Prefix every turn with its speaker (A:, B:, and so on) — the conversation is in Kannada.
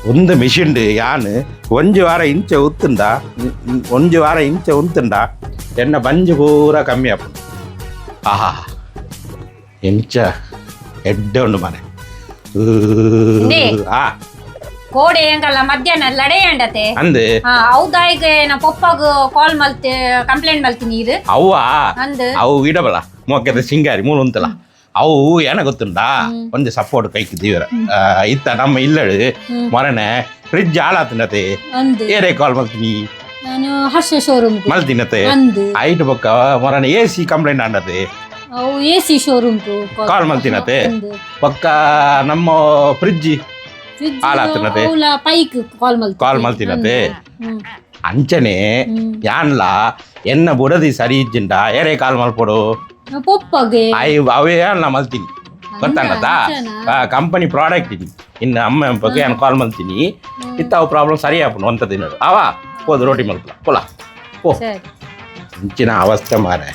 A: ಒಂದು ಮಿಷಿನ್ ಯಾನು ಒಂಜು ವಾರ ಇಂಚೆ ಉತ್ತುಂಡ ಎನ್ನ ಬಂಜು ಪೂರ ಕಮ್ಮಿ ಆಪುಂಡು ಆಹಾ ಎಂಚ ಎಡ್ಡೆ ಉಂಡು ಮನೆ
B: ಕೋಡೆ ಎಂಕಲ್ಲ ಮಧ್ಯಾಹ್ನ ಲಡೆಯಂಡತೆ
A: ಅಂದೆ
B: ಹೌದಾಯ್ಗ ನಾ ಪೊಪ್ಪಗ ಕಾಲ್ ಮಲ್ತೆ ಕಂಪ್ಲೇಂಟ್ ಮಲ್ತೀನಿ ನೀರು
A: ಅವ್ವ ಅವು ಇಡಬಲ ಮೊಕ್ಕದ ಸಿಂಗಾರಿ ಮೂಲ ಉಂತಲ್ಲ ಅವು ಏನ ಗೊತ್ತುಂಟಾ ಒಂದು ಸಪೋರ್ಟ್ ಕೈಕ್ ದೀವರ ಇತ್ತ ನಮ್ಮ ಇಲ್ಲಡು ಮೊರನೆ ಫ್ರಿಡ್ಜ್ ಹಾಳಾತಿನತೆ ಏರೇ ಕಾಲ್ ಮಲ್ತೀನಿ
B: ನಾನು ಹರ್ಷ ಶೋರೂಮ್
A: ಮಲ್ತಿನತೆ ಐಟ್ ಬೊಕ್ಕ ಮೊರನೆ ಎಸಿ ಕಂಪ್ಲೇಂಟ್ ಆಂಡತೆ
B: ಅವು ಎಸಿ ಶೋರೂಮ್
A: ಕಾಲ್ ಮಲ್ತಿನತೆ ಪಕ್ಕ ನಮ್ಮ ಫ್ರಿಡ್ಜ್ ಹಾಳಾತಿನತೆ
B: ಪೈಕ್
A: ಕಾಲ್ ಮಲ್ತಿನತೆ ಅಂಚನೆ ಯಾನ್ಲ ಎನ್ನ ಬುಡದಿ ಸರಿ ಇಜ್ಜಿಂಡ ಏರೇ ಕಾಲ್ ಮಲ್ಪೊಡು
B: ಪೊಪ್ಪಗೆ
A: ಅವೇ ನಾ ಮಲ್ತೀನಿ ಗೊತ್ತಾಗತ್ತಾ ಕಂಪನಿ ಪ್ರಾಡಕ್ಟ್ ಇದು ಇನ್ನು ಅಮ್ಮ ಬಗ್ಗೆ ನಾನು ಕಾಲ್ ಮಲ್ತೀನಿ ಇತ್ತಾವ ಪ್ರಾಬ್ಲಮ್ ಸರಿ ಆಪುನು ಅಂತ ದಿನ ಅವ ಹೋದ್ ರೋಟಿ ಮಲ್ಪಲ ಪೋಲ ಓ ಇಂಚಿನ ಅವಸ್ಥೆ ಮಾರೆ